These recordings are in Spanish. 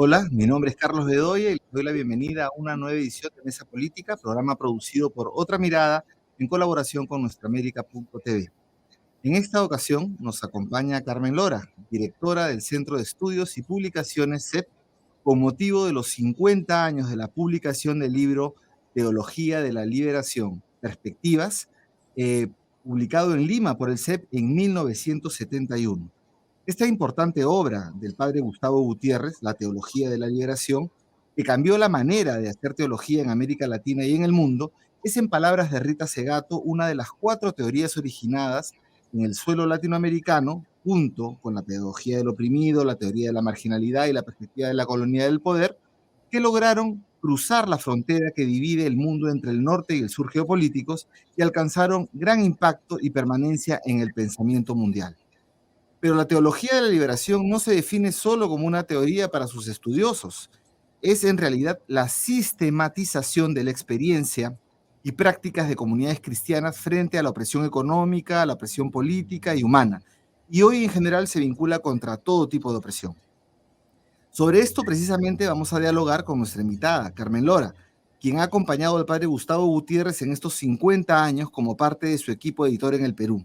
Hola, mi nombre es Carlos Bedoya y les doy la bienvenida a una nueva edición de Mesa Política, programa producido por Otra Mirada en colaboración con nuestraamérica.tv. En esta ocasión nos acompaña Carmen Lora, directora del Centro de Estudios y Publicaciones CEP, con motivo de los 50 años de la publicación del libro Teología de la Liberación, Perspectivas, eh, publicado en Lima por el CEP en 1971. Esta importante obra del padre Gustavo Gutiérrez, La Teología de la Liberación, que cambió la manera de hacer teología en América Latina y en el mundo, es, en palabras de Rita Segato, una de las 4 teorías originadas en el suelo latinoamericano, junto con la pedagogía del oprimido, la teoría de la marginalidad y la perspectiva de la colonia del poder, que lograron cruzar la frontera que divide el mundo entre el norte y el sur geopolíticos y alcanzaron gran impacto y permanencia en el pensamiento mundial. Pero la teología de la liberación no se define solo como una teoría para sus estudiosos. Es en realidad la sistematización de la experiencia y prácticas de comunidades cristianas frente a la opresión económica, a la opresión política y humana. Y hoy en general se vincula contra todo tipo de opresión. Sobre esto precisamente vamos a dialogar con nuestra invitada, Carmen Lora, quien ha acompañado al padre Gustavo Gutiérrez en estos 50 años como parte de su equipo editor en el Perú.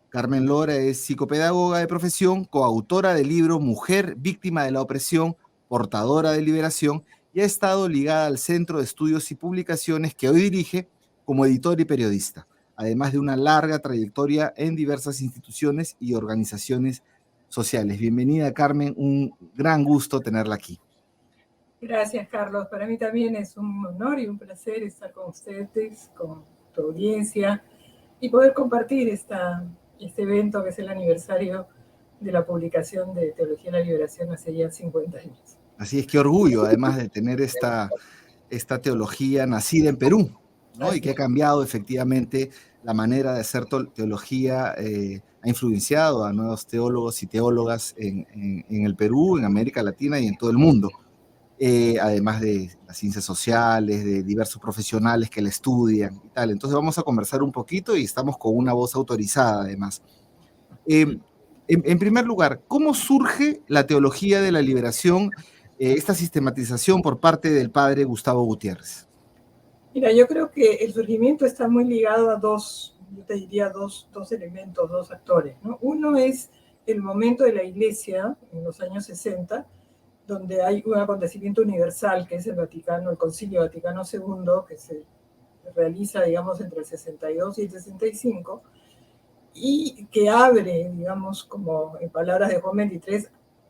Carmen Lora es psicopedagoga de profesión, coautora del libro Mujer, víctima de la opresión, portadora de liberación, y ha estado ligada al Centro de Estudios y Publicaciones que hoy dirige como editor y periodista, además de una larga trayectoria en diversas instituciones y organizaciones sociales. Bienvenida, Carmen, un gran gusto tenerla aquí. Gracias, Carlos. Para mí también es un honor y un placer estar con ustedes, con tu audiencia, y poder compartir este evento que es el aniversario de la publicación de Teología de la Liberación hace ya 50 años. Así es, qué orgullo, además de tener esta teología nacida en Perú, ¿no? Y que ha cambiado efectivamente la manera de hacer teología, ha influenciado a nuevos teólogos y teólogas en el Perú, en América Latina y en todo el mundo. Además de las ciencias sociales, de diversos profesionales que la estudian y tal. Entonces vamos a conversar un poquito y estamos con una voz autorizada además. En primer lugar, ¿cómo surge la teología de la liberación, esta sistematización por parte del padre Gustavo Gutiérrez? Mira, yo creo que el surgimiento está muy ligado a yo te diría dos elementos, dos actores, ¿no? Uno es el momento de la Iglesia en los años 60, donde hay un acontecimiento universal que es el Concilio Vaticano II, que se realiza, digamos, entre el 62 y el 65, y que abre, digamos, como en palabras de Juan 23,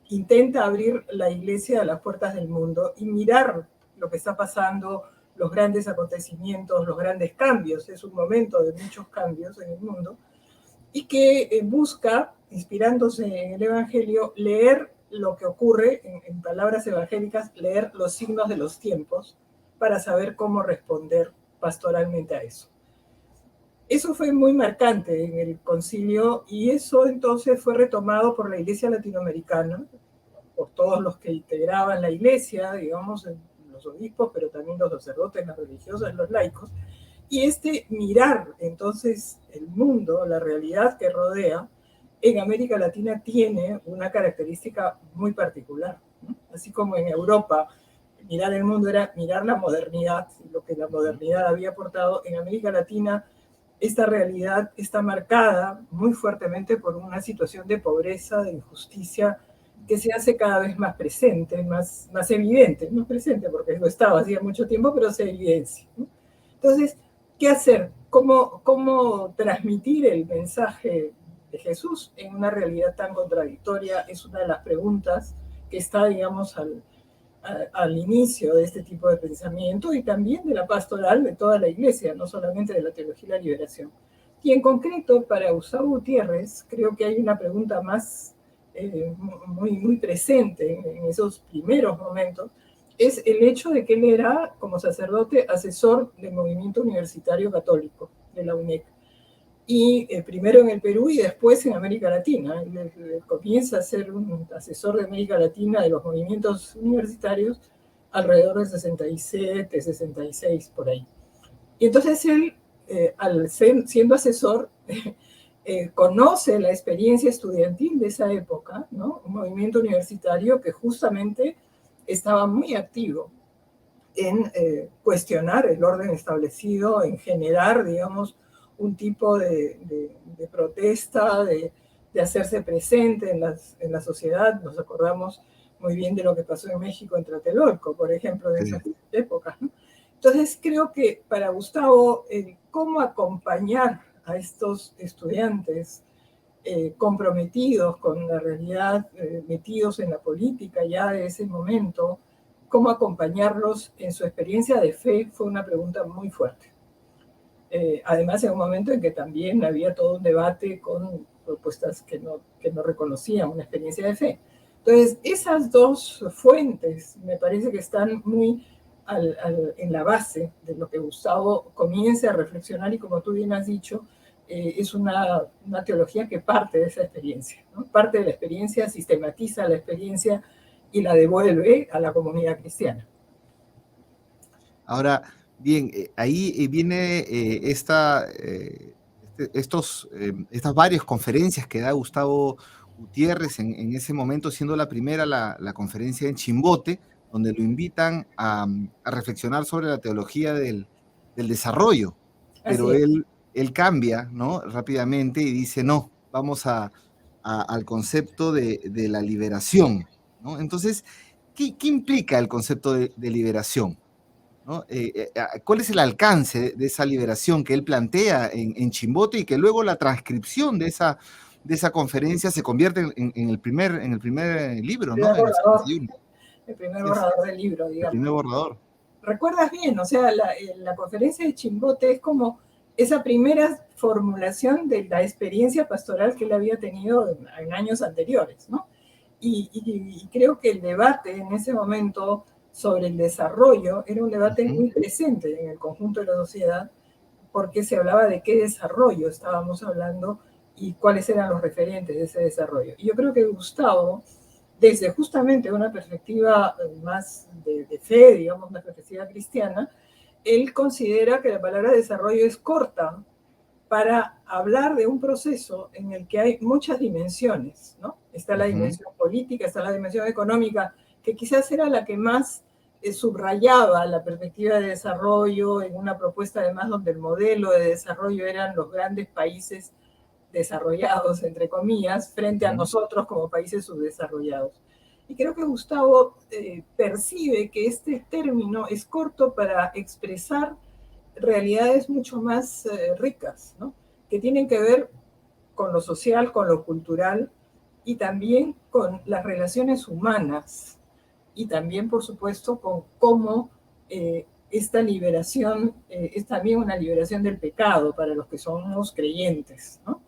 intenta abrir la Iglesia a las puertas del mundo y mirar lo que está pasando, los grandes acontecimientos, los grandes cambios. Es un momento de muchos cambios en el mundo, y que busca, inspirándose en el Evangelio, leer lo que ocurre, en palabras evangélicas, leer los signos de los tiempos para saber cómo responder pastoralmente a eso. Eso fue muy marcante en el concilio, y eso entonces fue retomado por la Iglesia latinoamericana, por todos los que integraban la Iglesia, digamos, los obispos, pero también los sacerdotes, las religiosas, los laicos, y mirar entonces el mundo, la realidad que rodea, en América Latina tiene una característica muy particular, ¿no? Así como en Europa mirar el mundo era mirar la modernidad, lo que la modernidad había aportado, en América Latina esta realidad está marcada muy fuertemente por una situación de pobreza, de injusticia, que se hace cada vez más presente, más evidente, no presente porque lo estaba hacía mucho tiempo, pero se evidencia, ¿no? Entonces, ¿qué hacer? ¿Cómo transmitir el mensaje de Jesús en una realidad tan contradictoria? Es una de las preguntas que está, digamos, al inicio de este tipo de pensamiento, y también de la pastoral de toda la Iglesia, no solamente de la teología de la liberación. Y en concreto, para Gustavo Gutiérrez, creo que hay una pregunta más muy presente en esos primeros momentos, es el hecho de que él era, como sacerdote, asesor del movimiento universitario católico de la UNEC. Y primero en el Perú y después en América Latina. Él comienza a ser un asesor de América Latina de los movimientos universitarios alrededor del 67, 66, por ahí. Y entonces él, siendo asesor, conoce la experiencia estudiantil de esa época, ¿no? Un movimiento universitario que justamente estaba muy activo en cuestionar el orden establecido, en generar, digamos, un tipo de protesta, de hacerse presente en la sociedad. Nos acordamos muy bien de lo que pasó en México en Tlatelolco, por ejemplo, en Sí. esas épocas, ¿no? Entonces, creo que para Gustavo, cómo acompañar a estos estudiantes comprometidos con la realidad, metidos en la política ya de ese momento, cómo acompañarlos en su experiencia de fe fue una pregunta muy fuerte. Además, en un momento en que también había todo un debate con propuestas que no reconocían una experiencia de fe. Entonces, esas dos fuentes me parece que están muy en la base de lo que Gustavo comienza a reflexionar y, como tú bien has dicho, es una teología que parte de esa experiencia, ¿no? Parte de la experiencia, sistematiza la experiencia y la devuelve a la comunidad cristiana. Ahora, bien, ahí viene estas varias conferencias que da Gustavo Gutiérrez en ese momento, siendo la primera la conferencia en Chimbote, donde lo invitan a reflexionar sobre la teología del desarrollo, Así pero es. él cambia, ¿no? Rápidamente y dice, no, vamos al concepto de la liberación, ¿no? Entonces, ¿qué implica el concepto de liberación? ¿No? ¿Cuál es el alcance de esa liberación que él plantea en Chimbote y que luego la transcripción de esa conferencia se convierte en el primer libro, ¿no? En el 71. El primer Así es, borrador del libro, el digamos. primer borrador. ¿Recuerdas bien? O sea, la conferencia de Chimbote es como esa primera formulación de la experiencia pastoral que él había tenido en años anteriores, ¿no? Y creo que el debate en ese momento sobre el desarrollo era un debate muy presente en el conjunto de la sociedad, porque se hablaba de qué desarrollo estábamos hablando y cuáles eran los referentes de ese desarrollo. Y yo creo que Gustavo, desde justamente una perspectiva más de fe, digamos, una perspectiva cristiana, él considera que la palabra desarrollo es corta para hablar de un proceso en el que hay muchas dimensiones, ¿no? Está la dimensión política, está la dimensión económica, que quizás era la que más subrayaba la perspectiva de desarrollo en una propuesta además donde el modelo de desarrollo eran los grandes países desarrollados, entre comillas, frente a nosotros como países subdesarrollados. Y creo que Gustavo percibe que este término es corto para expresar realidades mucho más ricas, ¿no? Que tienen que ver con lo social, con lo cultural y también con las relaciones humanas y también, por supuesto, con cómo esta liberación es también una liberación del pecado para los que somos creyentes, ¿no?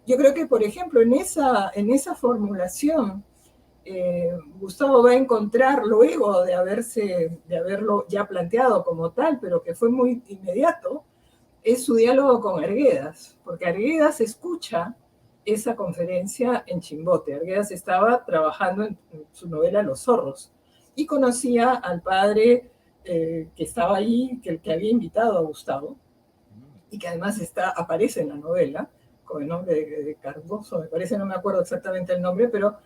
Yo creo que, por ejemplo, en esa formulación, Gustavo va a encontrar luego de haberlo ya planteado como tal, pero que fue muy inmediato, es su diálogo con Arguedas, porque Arguedas escucha esa conferencia en Chimbote. Arguedas estaba trabajando en su novela Los Zorros y conocía al padre que estaba ahí, que había invitado a Gustavo y que además aparece en la novela con el nombre de Cardoso, me parece, no me acuerdo exactamente el nombre, pero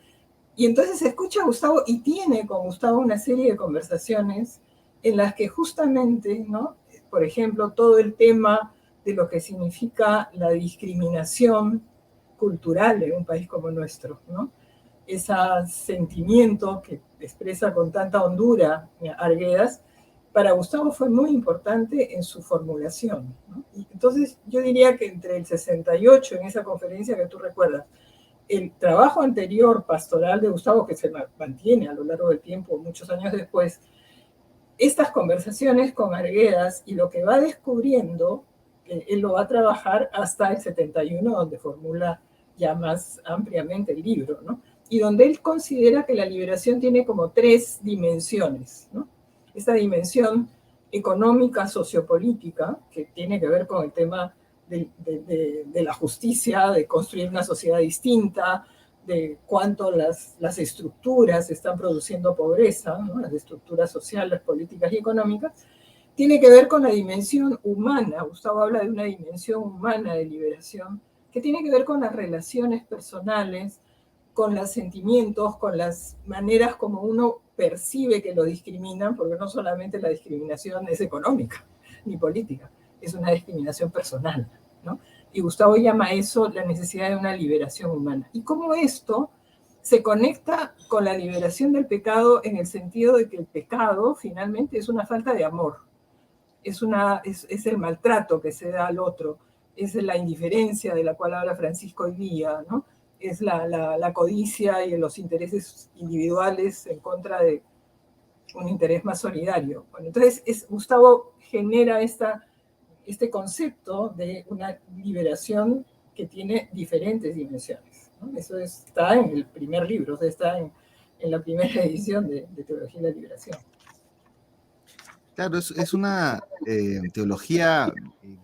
y entonces escucha a Gustavo y tiene con Gustavo una serie de conversaciones en las que justamente, ¿no? Por ejemplo, todo el tema de lo que significa la discriminación cultural en un país como nuestro, ¿no? Ese sentimiento que expresa con tanta hondura Arguedas, para Gustavo fue muy importante en su formulación, ¿no? Y entonces yo diría que entre el 68, en esa conferencia que tú recuerdas, el trabajo anterior pastoral de Gustavo, que se mantiene a lo largo del tiempo, muchos años después, estas conversaciones con Arguedas y lo que va descubriendo, él lo va a trabajar hasta el 71, donde formula ya más ampliamente el libro, ¿no? Y donde él considera que la liberación tiene como tres dimensiones, ¿no? Esta dimensión económica, sociopolítica, que tiene que ver con el tema de la justicia, de construir una sociedad distinta, de cuánto las estructuras están produciendo pobreza, ¿no? Las estructuras sociales, políticas y económicas, tiene que ver con la dimensión humana. Gustavo habla de una dimensión humana de liberación que tiene que ver con las relaciones personales, con los sentimientos, con las maneras como uno percibe que lo discriminan, porque no solamente la discriminación es económica ni política, es una discriminación personal, ¿no? Y Gustavo llama eso la necesidad de una liberación humana. Y cómo esto se conecta con la liberación del pecado en el sentido de que el pecado finalmente es una falta de amor, es el maltrato que se da al otro, es la indiferencia de la cual habla Francisco hoy día, ¿no? Es la codicia y los intereses individuales en contra de un interés más solidario. Bueno, entonces Gustavo genera este concepto de una liberación que tiene diferentes dimensiones, ¿no? Eso está en el primer libro, o sea, está en la primera edición de Teología de la Liberación. Claro, es una teología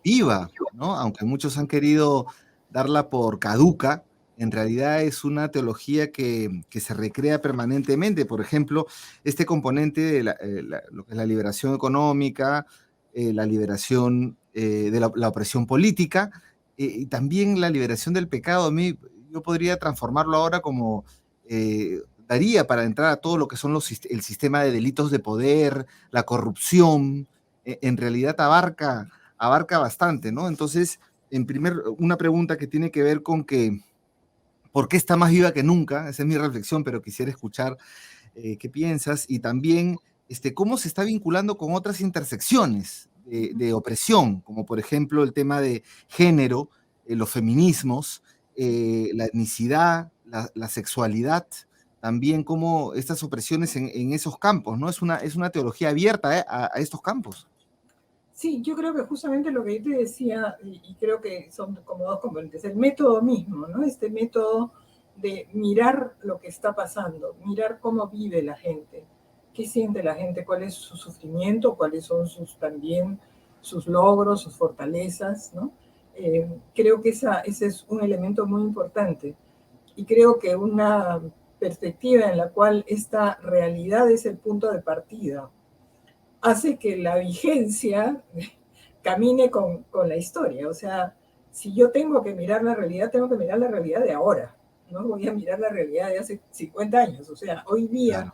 viva, ¿no? Aunque muchos han querido darla por caduca, en realidad es una teología que se recrea permanentemente. Por ejemplo, este componente de lo que es la liberación económica, la liberación de la opresión política, y también la liberación del pecado. A mí, yo podría transformarlo ahora como daría para entrar a todo lo que son el sistema de delitos de poder, la corrupción, en realidad abarca bastante, ¿no? Entonces, una pregunta que tiene que ver con que, ¿por qué está más viva que nunca? Esa es mi reflexión, pero quisiera escuchar qué piensas, y también cómo se está vinculando con otras intersecciones de opresión, como por ejemplo el tema de género, los feminismos, la etnicidad, la sexualidad, también como estas opresiones en esos campos, ¿no? Es una teología abierta a estos campos. Sí, yo creo que justamente lo que yo te decía, y creo que son como dos componentes, el método mismo, ¿no? Este método de mirar lo que está pasando, mirar cómo vive la gente, qué siente la gente, cuál es su sufrimiento, cuáles son también sus logros, sus fortalezas, ¿no? Creo que ese es un elemento muy importante, y creo que una perspectiva en la cual esta realidad es el punto de partida hace que la vigencia camine con la historia. O sea, si yo tengo que mirar la realidad, tengo que mirar la realidad de ahora. No voy a mirar la realidad de hace 50 años. O sea, hoy día, Claro.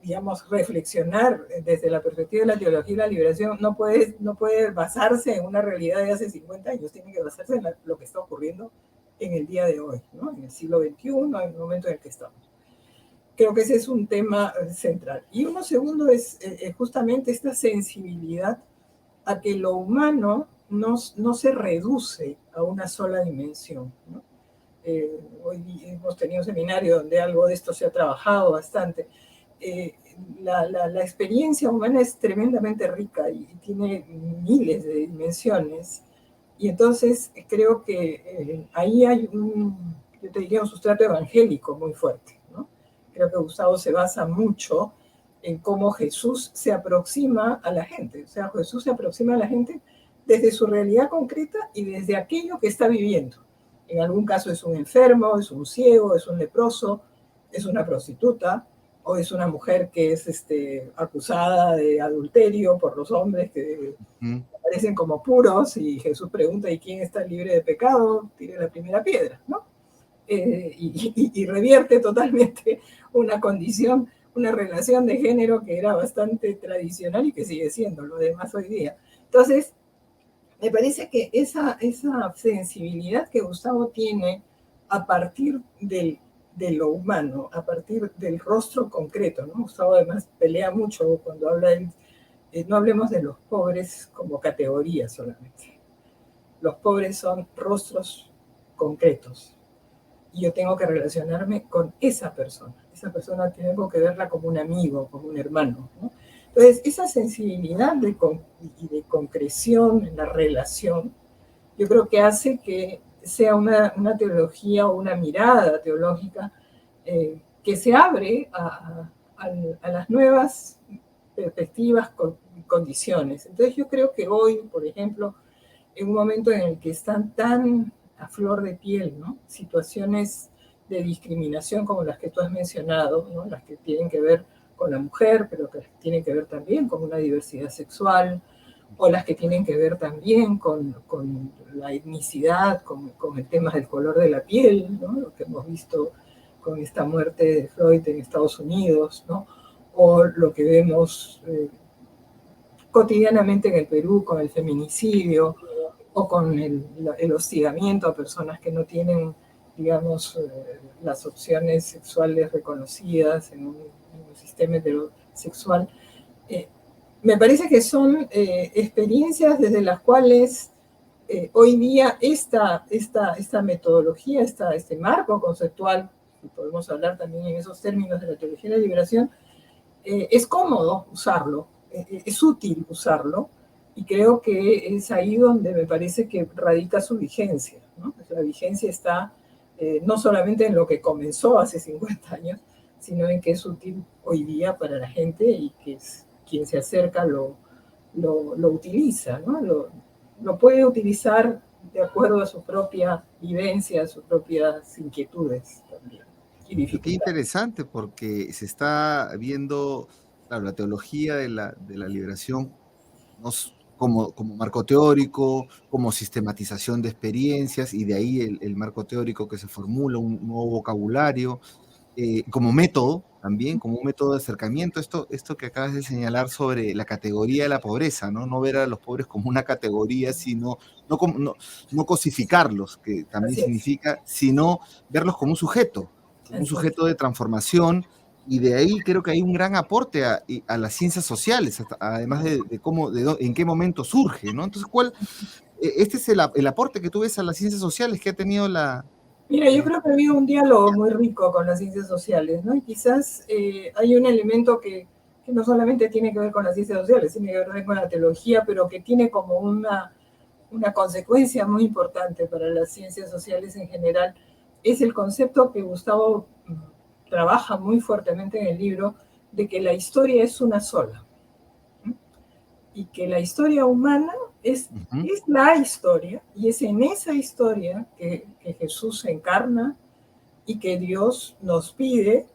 digamos, reflexionar desde la perspectiva de la teología y la liberación no puede basarse en una realidad de hace 50 años. Tiene que basarse en lo que está ocurriendo en el día de hoy, ¿no? En el siglo XXI, en el momento en el que estamos. Creo que ese es un tema central. Y uno segundo es justamente esta sensibilidad a que lo humano no se reduce a una sola dimensión, ¿no? Hoy hemos tenido un seminario donde algo de esto se ha trabajado bastante. La experiencia humana es tremendamente rica y tiene miles de dimensiones. Y entonces creo que ahí hay yo te diría, un sustrato evangélico muy fuerte, ¿no? Creo que Gustavo se basa mucho en cómo Jesús se aproxima a la gente. O sea, Jesús se aproxima a la gente desde su realidad concreta y desde aquello que está viviendo. En algún caso es un enfermo, es un ciego, es un leproso, es una prostituta, o es una mujer que es acusada de adulterio por los hombres que parecen como puros, y Jesús pregunta, ¿y quién está libre de pecado? Tire la primera piedra, ¿no? Y revierte totalmente una condición, una relación de género que era bastante tradicional y que sigue siendo lo demás hoy día. Entonces, me parece que esa sensibilidad que Gustavo tiene a partir de lo humano, a partir del rostro concreto, ¿no? Gustavo además pelea mucho cuando habla no hablemos de los pobres como categoría solamente. Los pobres son rostros concretos, y yo tengo que relacionarme con esa persona. Esa persona tengo que verla como un amigo, como un hermano, ¿no? Entonces, esa sensibilidad de concreción en la relación, yo creo que hace que sea una teología o una mirada teológica que se abre a las nuevas perspectivas, condiciones. Entonces, yo creo que hoy, por ejemplo, en un momento en el que están tan a flor de piel, ¿no? Situaciones de discriminación como las que tú has mencionado, ¿no? Las que tienen que ver con la mujer, pero que tienen que ver también con una diversidad sexual, o las que tienen que ver también con la etnicidad, con el tema del color de la piel, ¿no? Lo que hemos visto con esta muerte de Floyd en Estados Unidos, ¿no? O lo que vemos cotidianamente en el Perú con el feminicidio o con el hostigamiento a personas que no tienen, digamos, las opciones sexuales reconocidas en un sistema heterosexual. Me parece que son experiencias desde las cuales hoy día esta metodología, este marco conceptual, y podemos hablar también en esos términos de la teología de la liberación, es cómodo usarlo, es útil usarlo, y creo que es ahí donde me parece que radica su vigencia, ¿no? La vigencia está no solamente en lo que comenzó hace 50 años, sino en que es útil hoy día para la gente y que es, quien se acerca lo utiliza, ¿no? Lo puede utilizar de acuerdo a su propia vivencia, a sus propias inquietudes también y Pero qué dificultades. interesante porque se está viendo, claro, la teología de la liberación no como marco teórico, como sistematización de experiencias y de ahí el marco teórico que se formula, un nuevo vocabulario, como método también, como un método de acercamiento. Esto que acabas de señalar sobre la categoría de la pobreza, ¿no? No ver a los pobres como una categoría, sino no cosificarlos, que también Así es, significa, sino verlos como un así es. sujeto de transformación. Y de ahí creo que hay un gran aporte a las ciencias sociales, además de cómo, en qué momento surge, ¿no? Entonces, este es el aporte que tú ves a las ciencias sociales que ha tenido Mira, yo eh, creo que ha habido un diálogo muy rico con las ciencias sociales, ¿no? Y quizás hay un elemento que no solamente tiene que ver con las ciencias sociales, tiene que ver con la teología, pero que tiene como una consecuencia muy importante para las ciencias sociales en general, es el concepto que Gustavo trabaja muy fuertemente en el libro de que la historia es una sola, ¿no? Y que la historia humana Ujú. es la historia, y es en esa historia que Jesús se encarna y que Dios nos pide,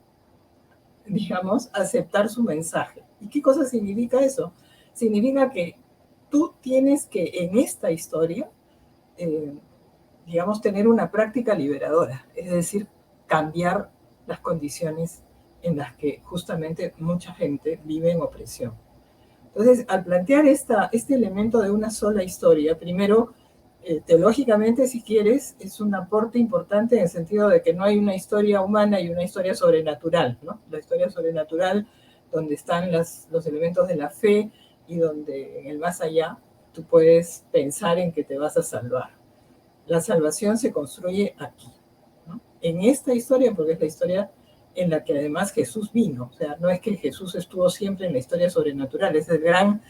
digamos, aceptar su mensaje. ¿Y qué cosa significa eso? Significa que tú tienes que en esta historia, eh, digamos, tener una práctica liberadora, es decir, cambiar las condiciones en las que justamente mucha gente vive en opresión. Entonces, al plantear este elemento de una sola historia, primero, teológicamente, si quieres, es un aporte importante en el sentido de que no hay una historia humana y una historia sobrenatural, ¿no? La historia sobrenatural, donde están los elementos de la fe y donde en el más allá tú puedes pensar en que te vas a salvar. La salvación se construye aquí, ¿no? En esta historia, porque es la historia en la que además Jesús vino. O sea, no es que Jesús estuvo siempre en la historia sobrenatural, es el gran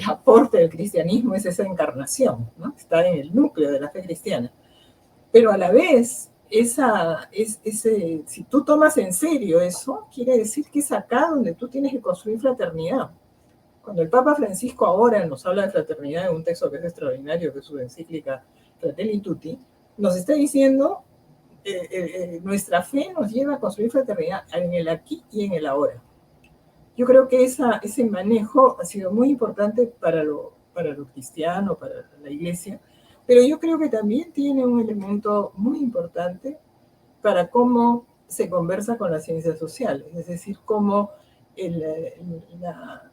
aporte del cristianismo, es esa encarnación, ¿no? Está en el núcleo de la fe cristiana. Pero a la vez, si tú tomas en serio eso, quiere decir que es acá donde tú tienes que construir fraternidad. Cuando el Papa Francisco ahora nos habla de fraternidad en un texto que es extraordinario, que es su encíclica Fratelli Tutti, nos está diciendo, nuestra fe nos lleva a construir fraternidad en el aquí y en el ahora. Yo creo que ese manejo ha sido muy importante para lo cristiano, para la iglesia, pero yo creo que también tiene un elemento muy importante para cómo se conversa con las ciencias sociales, es decir, cómo el, la,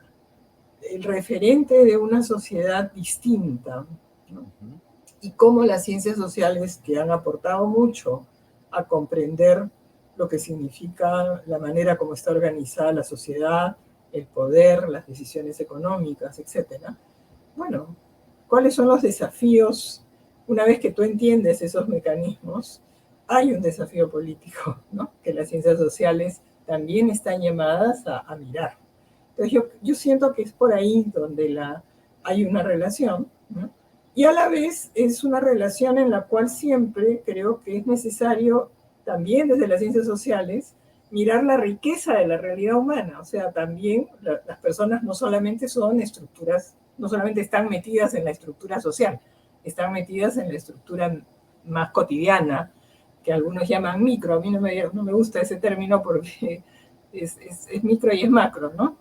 el referente de una sociedad distinta, ¿no? Ujú. Y cómo las ciencias sociales, que han aportado mucho a comprender lo que significa la manera como está organizada la sociedad, el poder, las decisiones económicas, etcétera. Bueno, ¿cuáles son los desafíos? Una vez que tú entiendes esos mecanismos, hay un desafío político, ¿no? Que las ciencias sociales también están llamadas a mirar. Entonces yo siento que es por ahí donde hay una relación, ¿no? Y a la vez es una relación en la cual siempre creo que es necesario, también desde las ciencias sociales, mirar la riqueza de la realidad humana. O sea, también las personas no solamente son estructuras, no solamente están metidas en la estructura social, están metidas en la estructura más cotidiana, que algunos llaman micro. A mí no me gusta ese término porque es micro y es macro, ¿no?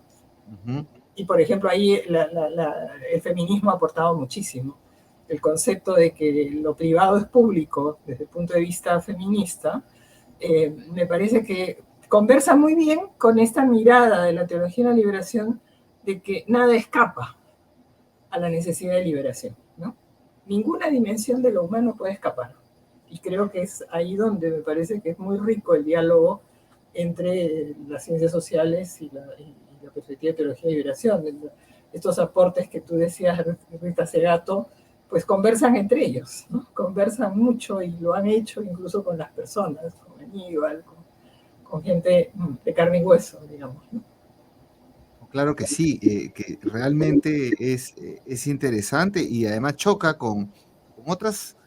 Ujú. Y por ejemplo, ahí el feminismo ha aportado muchísimo. El concepto de que lo privado es público desde el punto de vista feminista me parece que conversa muy bien con esta mirada de la teología de la liberación de que nada escapa a la necesidad de liberación, ¿no? Ninguna dimensión de lo humano puede escapar. Y creo que es ahí donde me parece que es muy rico el diálogo entre las ciencias sociales y la perspectiva de teología de liberación. Estos aportes que tú decías, Rita Segato, pues conversan entre ellos, ¿no? Conversan mucho y lo han hecho incluso con las personas, con Aníbal, con gente de carne y hueso, digamos, ¿no? Claro que sí, que realmente es interesante y además choca con otras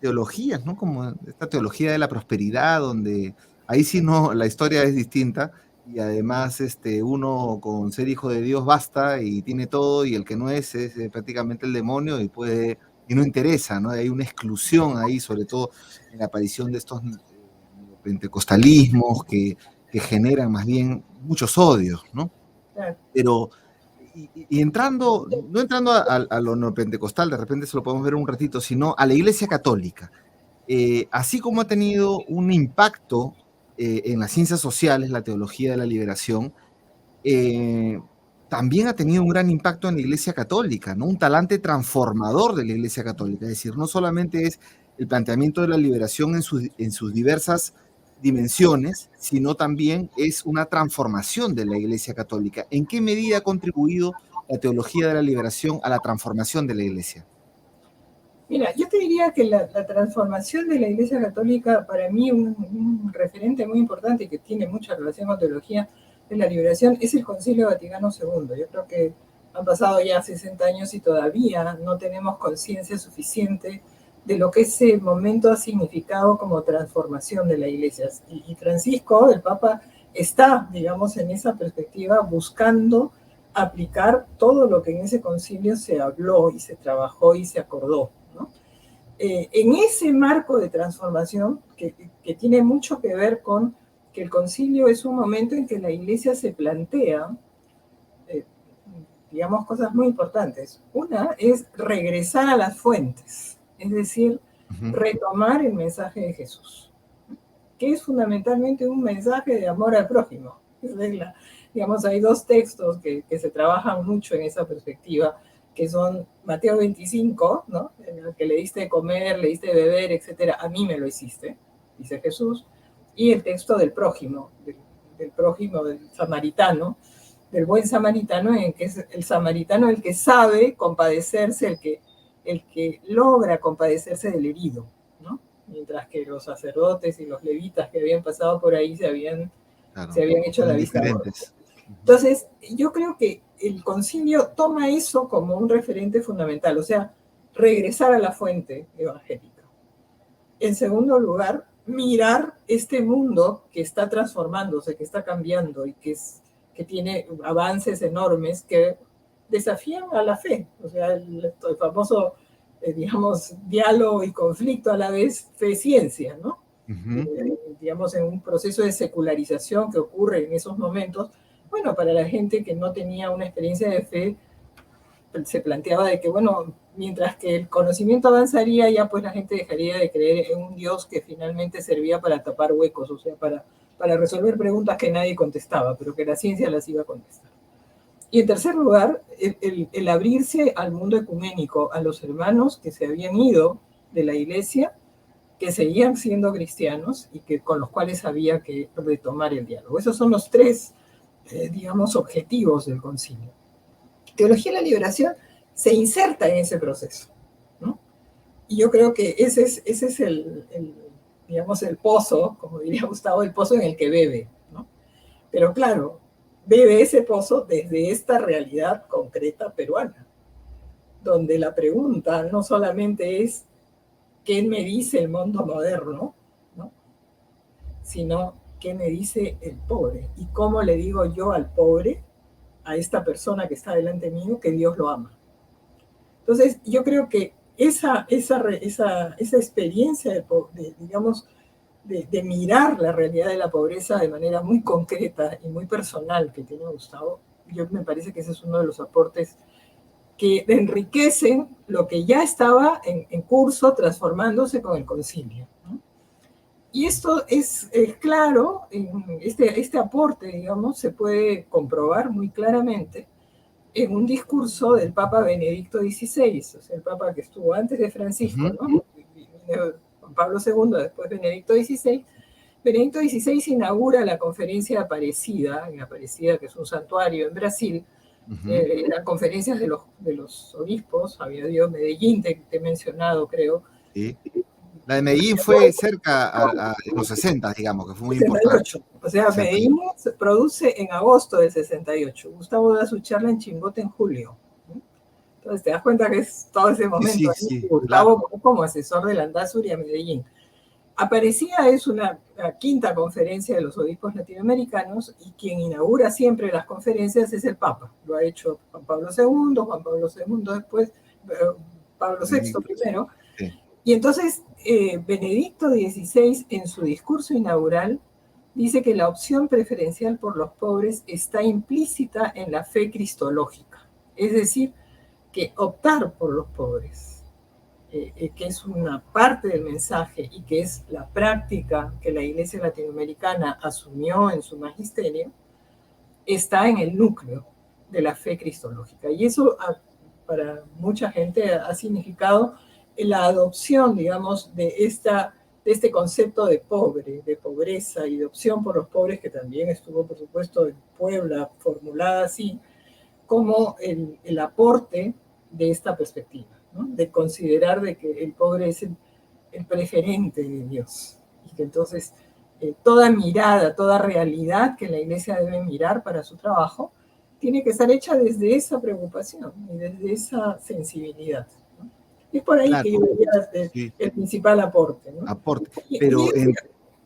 teologías, ¿no? Como esta teología de la prosperidad, donde ahí sí no, la historia es distinta y además uno con ser hijo de Dios basta y tiene todo y el que no es prácticamente el demonio y puede, y no interesa, ¿no? Hay una exclusión ahí, sobre todo en la aparición de estos pentecostalismos que generan más bien muchos odios, ¿no? Claro. Pero, y entrando, no entrando a lo neopentecostal, de repente se lo podemos ver un ratito, sino a la Iglesia Católica. Así como ha tenido un impacto en las ciencias sociales, la teología de la liberación, también ha tenido un gran impacto en la Iglesia Católica, ¿no? Un talante transformador de la Iglesia Católica. Es decir, no solamente es el planteamiento de la liberación en sus diversas dimensiones, sino también es una transformación de la Iglesia Católica. ¿En qué medida ha contribuido la teología de la liberación a la transformación de la Iglesia? Mira, yo te diría que la transformación de la Iglesia Católica, para mí un referente muy importante y que tiene mucha relación con teología de la liberación, es el Concilio Vaticano II. Yo creo que han pasado ya 60 años y todavía no tenemos conciencia suficiente de lo que ese momento ha significado como transformación de la Iglesia. Y Francisco, el Papa, está, digamos, en esa perspectiva buscando aplicar todo lo que en ese concilio se habló y se trabajó y se acordó, ¿no? En ese marco de transformación que tiene mucho que ver con que el concilio es un momento en que la Iglesia se plantea, digamos, cosas muy importantes. Una es regresar a las fuentes, es decir, retomar el mensaje de Jesús, que es fundamentalmente un mensaje de amor al prójimo. Digamos, hay dos textos que se trabajan mucho en esa perspectiva, que son Mateo 25, ¿no? En el que le diste de comer, le diste de beber, etcétera, a mí me lo hiciste, dice Jesús, y el texto del prójimo, del prójimo, del samaritano, del buen samaritano, en que es el samaritano el que sabe compadecerse, el que logra compadecerse del herido, ¿no? Mientras que los sacerdotes y los levitas que habían pasado por ahí se habían hecho la vista gorda. Entonces, yo creo que el concilio toma eso como un referente fundamental, o sea, regresar a la fuente evangélica. En segundo lugar, mirar este mundo que está transformándose, que está cambiando y que tiene avances enormes que desafían a la fe. O sea, el famoso, digamos, diálogo y conflicto a la vez fe-ciencia, ¿no? Digamos, en un proceso de secularización que ocurre en esos momentos. Bueno, para la gente que no tenía una experiencia de fe, se planteaba de que, bueno, mientras que el conocimiento avanzaría, ya pues la gente dejaría de creer en un Dios que finalmente servía para tapar huecos, o sea, para resolver preguntas que nadie contestaba, pero que la ciencia las iba a contestar. Y en tercer lugar, el abrirse al mundo ecuménico, a los hermanos que se habían ido de la iglesia, que seguían siendo cristianos y que con los cuales había que retomar el diálogo. Esos son los tres, digamos, objetivos del concilio. Teología de la liberación se inserta en ese proceso, ¿no? Y yo creo que ese es digamos, el pozo, como diría Gustavo, el pozo en el que bebe, ¿no? Pero claro, bebe ese pozo desde esta realidad concreta peruana, donde la pregunta no solamente es ¿qué me dice el mundo moderno?, ¿no? Sino ¿qué me dice el pobre? ¿Y cómo le digo yo al pobre, a esta persona que está delante mío, que Dios lo ama? Entonces, yo creo que esa experiencia digamos, de mirar la realidad de la pobreza de manera muy concreta y muy personal que tiene Gustavo, yo me parece que ese es uno de los aportes que enriquecen lo que ya estaba en curso transformándose con el concilio, ¿no? Y esto es claro, este aporte, digamos, se puede comprobar muy claramente en un discurso del Papa Benedicto XVI, o sea, el Papa que estuvo antes de Francisco, ¿no? Juan Pablo II, después Benedicto XVI. Benedicto XVI inaugura la conferencia de Aparecida, en Aparecida, que es un santuario en Brasil. Eran conferencias de los obispos, había ido Medellín, te he mencionado, creo. Sí. La de Medellín fue cerca en los 60, digamos, que fue muy 68. importante. O sea, 60. Medellín se produce en agosto del 68. Gustavo da su charla en Chimbote en julio. Entonces te das cuenta que es todo ese momento. Sí, sí, claro. Gustavo como asesor de la Landazuri a Medellín. Aparecida es la quinta conferencia de los obispos latinoamericanos y quien inaugura siempre las conferencias es el Papa. Lo ha hecho Juan Pablo II, Juan Pablo II después, Pablo VI primero. Sí. Y entonces Benedicto XVI en su discurso inaugural dice que la opción preferencial por los pobres está implícita en la fe cristológica. Es decir, que optar por los pobres, que es una parte del mensaje y que es la práctica que la Iglesia Latinoamericana asumió en su magisterio, está en el núcleo de la fe cristológica. Y eso para mucha gente ha significado la adopción, digamos, de este concepto de pobre, de pobreza y de opción por los pobres, que también estuvo, por supuesto, en Puebla formulada así, como el aporte de esta perspectiva, ¿no? De considerar de que el pobre es el preferente de Dios y que entonces toda mirada, toda realidad que la Iglesia debe mirar para su trabajo tiene que estar hecha desde esa preocupación y desde esa sensibilidad, ¿no? Es por ahí Claro, que yo diría sí. el principal aporte, ¿no? Aporte. Pero,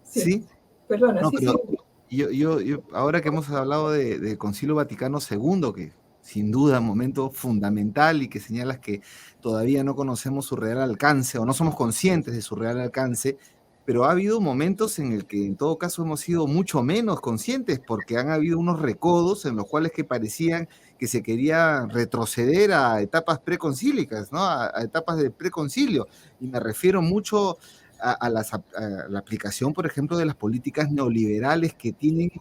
sí, sí, perdona, no, sí, pero sí. ahora que hemos hablado del Concilio Vaticano II, que sin duda un momento fundamental y que señalas que todavía no conocemos su real alcance o no somos conscientes de su real alcance, pero ha habido momentos en el que en todo caso hemos sido mucho menos conscientes porque han habido unos recodos en los cuales que parecían que se quería retroceder a etapas preconcílicas, ¿no? A etapas de preconcilio. Y me refiero mucho a la aplicación, por ejemplo, de las políticas neoliberales que tienen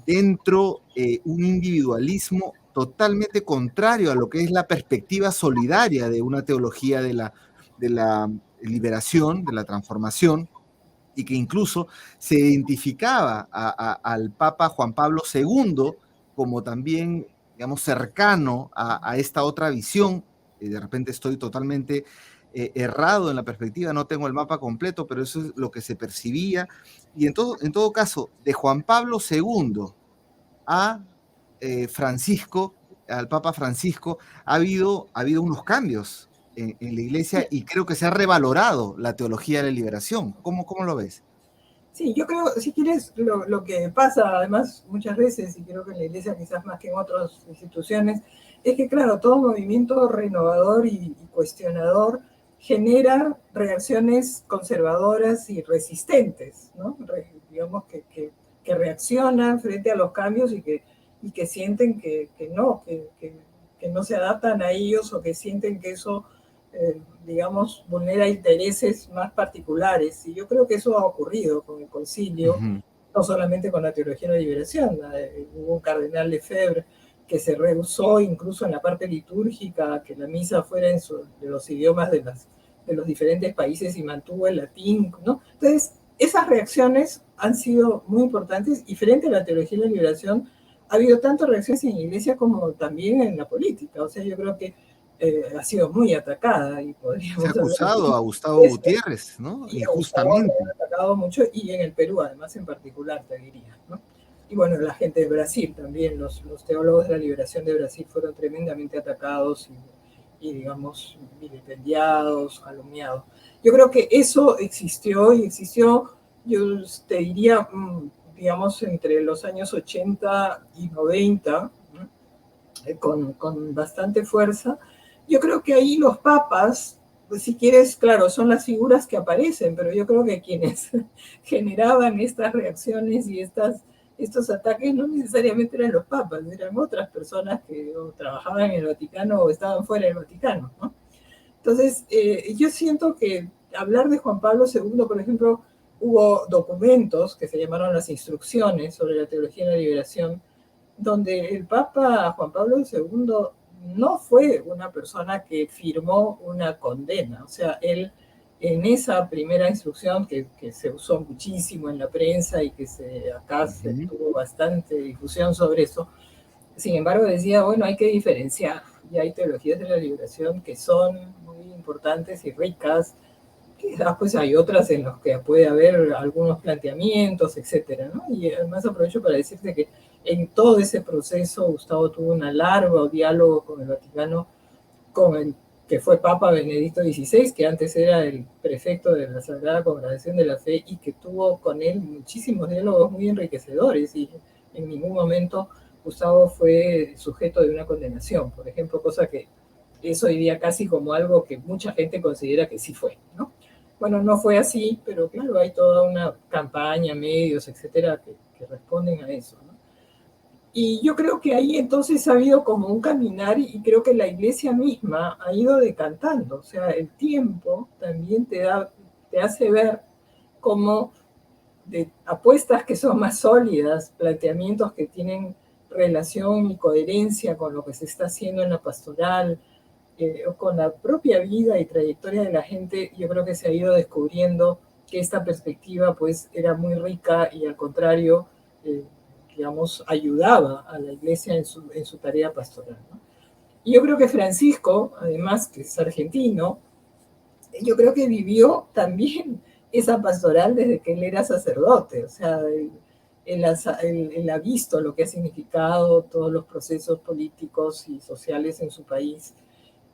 dentro un individualismo totalmente contrario a lo que es la perspectiva solidaria de una teología de la liberación, de la transformación, y que incluso se identificaba al Papa Juan Pablo II como también, digamos, cercano a esta otra visión. De repente estoy totalmente errado en la perspectiva, no tengo el mapa completo, pero eso es lo que se percibía. Y en todo caso, de Juan Pablo II a Francisco, al Papa Francisco, ha habido unos cambios en la iglesia y creo que se ha revalorado la teología de la liberación. ¿Cómo lo ves? Sí, yo creo, si quieres, lo que pasa además muchas veces, y creo que en la iglesia quizás más que en otras instituciones, es que claro, todo movimiento renovador y cuestionador genera reacciones conservadoras y resistentes, ¿no? Digamos que reaccionan frente a los cambios y que sienten que no, que no se adaptan a ellos o que sienten que eso digamos, vulnera intereses más particulares. Y yo creo que eso ha ocurrido con el concilio, no solamente con la teología de la liberación. Hubo un cardenal Lefebvre que se rehusó incluso en la parte litúrgica que la misa fuera de los idiomas de los diferentes países y mantuvo el latín, ¿no? Entonces, esas reacciones han sido muy importantes y frente a la teología de la liberación ha habido tanto reacciones en la iglesia como también en la política. O sea, yo creo que ha sido muy atacada y Se ha podríamos hablar acusado de a Gustavo eso. Gutiérrez, ¿no? Y a Gustavo le Injustamente. han atacado mucho y en el Perú además en particular, te diría, ¿no? Y bueno, la gente de Brasil también, los teólogos de la liberación de Brasil fueron tremendamente atacados y digamos, vilipendiados, calumniados. Yo creo que eso existió y existió, yo te diría, digamos, entre los años 80 y 90, ¿no? Con bastante fuerza. Yo creo que ahí los papas, pues si quieres, claro, son las figuras que aparecen, pero yo creo que quienes generaban estas reacciones y estos ataques no necesariamente eran los papas, eran otras personas que trabajaban en el Vaticano o estaban fuera del Vaticano, ¿no? Entonces, yo siento que hablar de Juan Pablo II, por ejemplo, hubo documentos que se llamaron las instrucciones sobre la teología de la liberación, donde el Papa Juan Pablo II no fue una persona que firmó una condena. O sea, él en esa primera instrucción que se usó muchísimo en la prensa y que acá se tuvo bastante difusión sobre eso, sin embargo decía, bueno, hay que diferenciar, y hay teologías de la liberación que son muy importantes y ricas, quizás pues hay otras en las que puede haber algunos planteamientos, etcétera, ¿no? Y además aprovecho para decirte que en todo ese proceso Gustavo tuvo un largo diálogo con el Vaticano, con el que fue Papa Benedicto XVI, que antes era el prefecto de la Sagrada Congregación de la Fe, y que tuvo con él muchísimos diálogos muy enriquecedores, y en ningún momento Gustavo fue sujeto de una condenación, por ejemplo, cosa que es hoy día casi como algo que mucha gente considera que sí fue, ¿no? Bueno, no fue así, pero claro, hay toda una campaña, medios, etcétera, que responden a eso, ¿no? Y yo creo que ahí entonces ha habido como un caminar y creo que la iglesia misma ha ido decantando. O sea, el tiempo también te hace ver cómo de apuestas que son más sólidas, planteamientos que tienen relación y coherencia con lo que se está haciendo en la pastoral, o con la propia vida y trayectoria de la gente, yo creo que se ha ido descubriendo que esta perspectiva pues era muy rica y al contrario, digamos, ayudaba a la iglesia en su tarea pastoral, ¿no? Y yo creo que Francisco, además que es argentino, yo creo que vivió también esa pastoral desde que él era sacerdote, o sea, él ha visto lo que ha significado todos los procesos políticos y sociales en su país,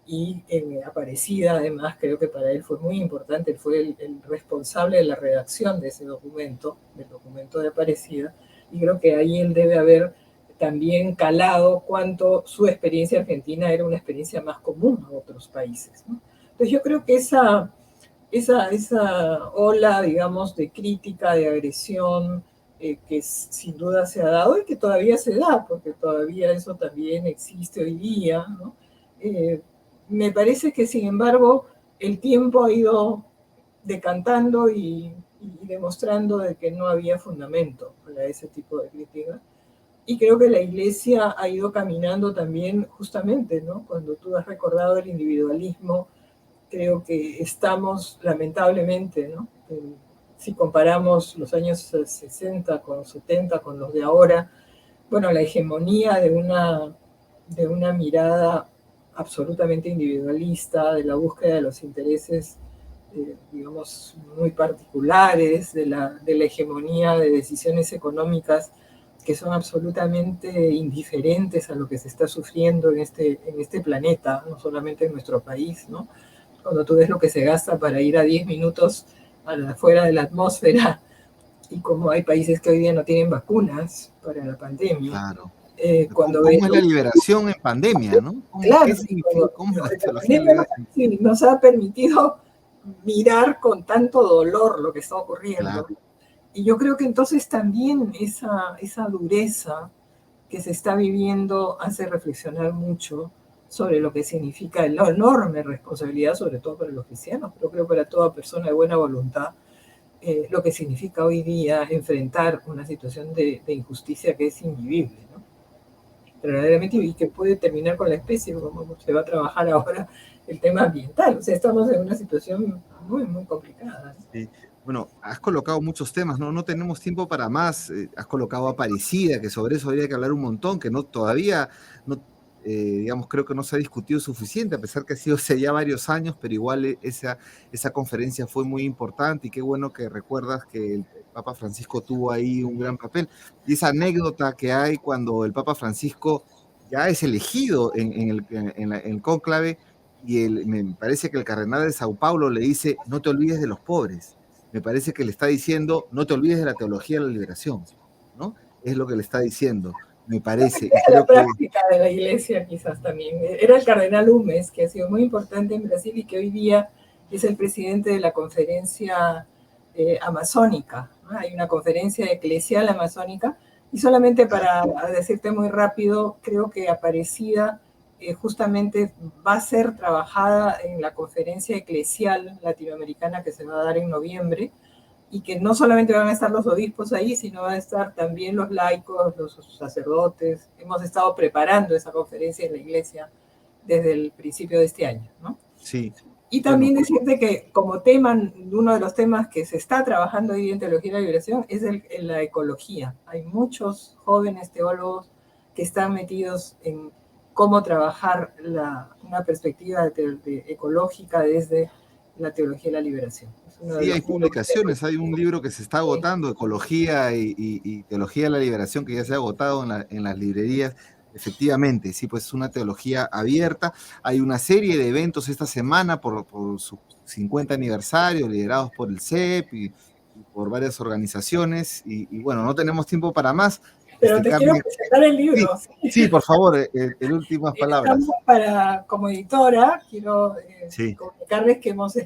y Aparecida, además, creo que para él fue muy importante, él fue el responsable de la redacción de ese documento, del documento de Aparecida, y creo que ahí él debe haber también calado cuánto su experiencia argentina era una experiencia más común a otros países, ¿no? Entonces yo creo que esa ola, digamos, de crítica, de agresión, que sin duda se ha dado y que todavía se da, porque todavía eso también existe hoy día, ¿no? Me parece que, sin embargo, el tiempo ha ido decantando y demostrando de que no había fundamento para ese tipo de crítica. Y creo que la iglesia ha ido caminando también justamente, ¿no? Cuando tú has recordado el individualismo, creo que estamos lamentablemente, ¿no? Si comparamos los años 60 con 70 con los de ahora, bueno, la hegemonía de una mirada absolutamente individualista, de la búsqueda de los intereses, digamos, muy particulares, de la hegemonía de decisiones económicas que son absolutamente indiferentes a lo que se está sufriendo en este planeta, no solamente en nuestro país, ¿no? Cuando tú ves lo que se gasta para ir a 10 minutos afuera de la atmósfera, y como hay países que hoy día no tienen vacunas para la pandemia. Claro. Cuando ¿Cómo es la liberación en pandemia, no? Claro, ¿Qué significa? ¿Cómo la teología pandemia liberación? nos ha permitido mirar con tanto dolor lo que está ocurriendo. Claro. Y yo creo que entonces también esa dureza que se está viviendo hace reflexionar mucho sobre lo que significa la enorme responsabilidad, sobre todo para los cristianos, pero creo para toda persona de buena voluntad, lo que significa hoy día enfrentar una situación de injusticia que es invivible, ¿no? Verdaderamente, y que puede terminar con la especie, como se va a trabajar ahora el tema ambiental. O sea, estamos en una situación muy, muy complicada, ¿no? Sí. Bueno, has colocado muchos temas, ¿no? No tenemos tiempo para más. Has colocado Aparecida, que sobre eso habría que hablar un montón, que no todavía, no, digamos, creo que no se ha discutido suficiente, a pesar que ha sido hace ya varios años, pero igual esa conferencia fue muy importante y qué bueno que recuerdas que el Papa Francisco tuvo ahí un gran papel. Y esa anécdota que hay cuando el Papa Francisco ya es elegido en el cónclave, y me parece que el cardenal de Sao Paulo le dice, no te olvides de los pobres. Me parece que le está diciendo, no te olvides de la teología de la liberación, ¿no? Es lo que le está diciendo, me parece. Y La creo que, práctica de la iglesia quizás también. Era el cardenal Humes, que ha sido muy importante en Brasil y que hoy día es el presidente de la conferencia amazónica, ¿no? Hay una conferencia eclesial amazónica, y solamente para decirte muy rápido, creo que Aparecida justamente va a ser trabajada en la conferencia eclesial latinoamericana que se va a dar en noviembre, y que no solamente van a estar los obispos ahí, sino van a estar también los laicos, los sacerdotes. Hemos estado preparando esa conferencia en la iglesia desde el principio de este año, ¿no? Sí. Y también decirte que como tema, uno de los temas que se está trabajando hoy en Teología de la Liberación es la ecología. Hay muchos jóvenes teólogos que están metidos en cómo trabajar una perspectiva ecológica desde la Teología de la Liberación. Sí, hay publicaciones, hay un libro que se está agotando, Ecología y Teología de la Liberación, que ya se ha agotado en las librerías. Efectivamente, sí, pues es una teología abierta. Hay una serie de eventos esta semana por su 50 aniversario, liderados por el CEP y por varias organizaciones. Y bueno, no tenemos tiempo para más. Pero te quiero presentar el libro. Sí, por favor, el últimas palabras. Como editora, quiero comunicarles que hemos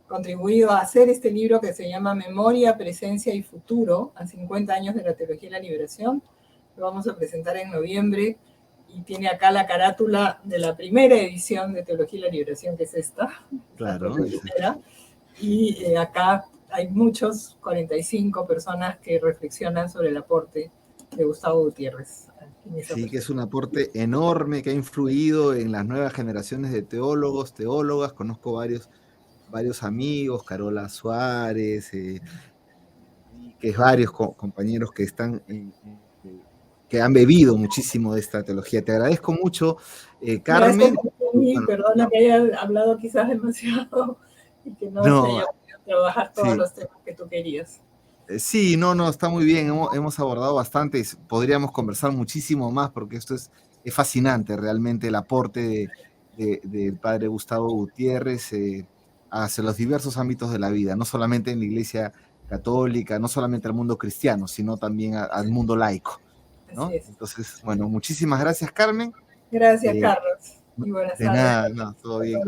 contribuido a hacer este libro que se llama Memoria, Presencia y Futuro, a 50 años de la Teología de la Liberación. Lo vamos a presentar en noviembre y tiene acá la carátula de la primera edición de Teología de la Liberación, que es esta. Claro. Y acá hay 45 personas que reflexionan sobre el aporte de Gustavo Gutiérrez. Sí, que es un aporte enorme que ha influido en las nuevas generaciones de teólogos, teólogas. Conozco varios amigos, Carola Suárez, que varios compañeros que están que han bebido muchísimo de esta teología. Te agradezco mucho, Carmen. Bueno, perdona que haya hablado quizás demasiado y que no se haya podido trabajar todos los temas que tú querías. Sí, no, está muy bien. Hemos abordado bastante y podríamos conversar muchísimo más porque esto es fascinante realmente el aporte del padre Gustavo Gutiérrez hacia los diversos ámbitos de la vida, no solamente en la Iglesia católica, no solamente al mundo cristiano, sino también al mundo laico, ¿no? Entonces, bueno, muchísimas gracias, Carmen. Gracias, Carlos. Y buenas tardes. Nada, no, todo bien.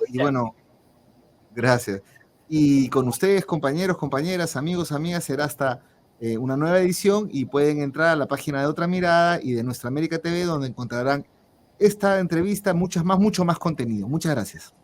Y bueno, gracias. Y con ustedes, compañeros, compañeras, amigos, amigas, será hasta una nueva edición y pueden entrar a la página de Otra Mirada y de Nuestra América TV, donde encontrarán esta entrevista, mucho más contenido. Muchas gracias.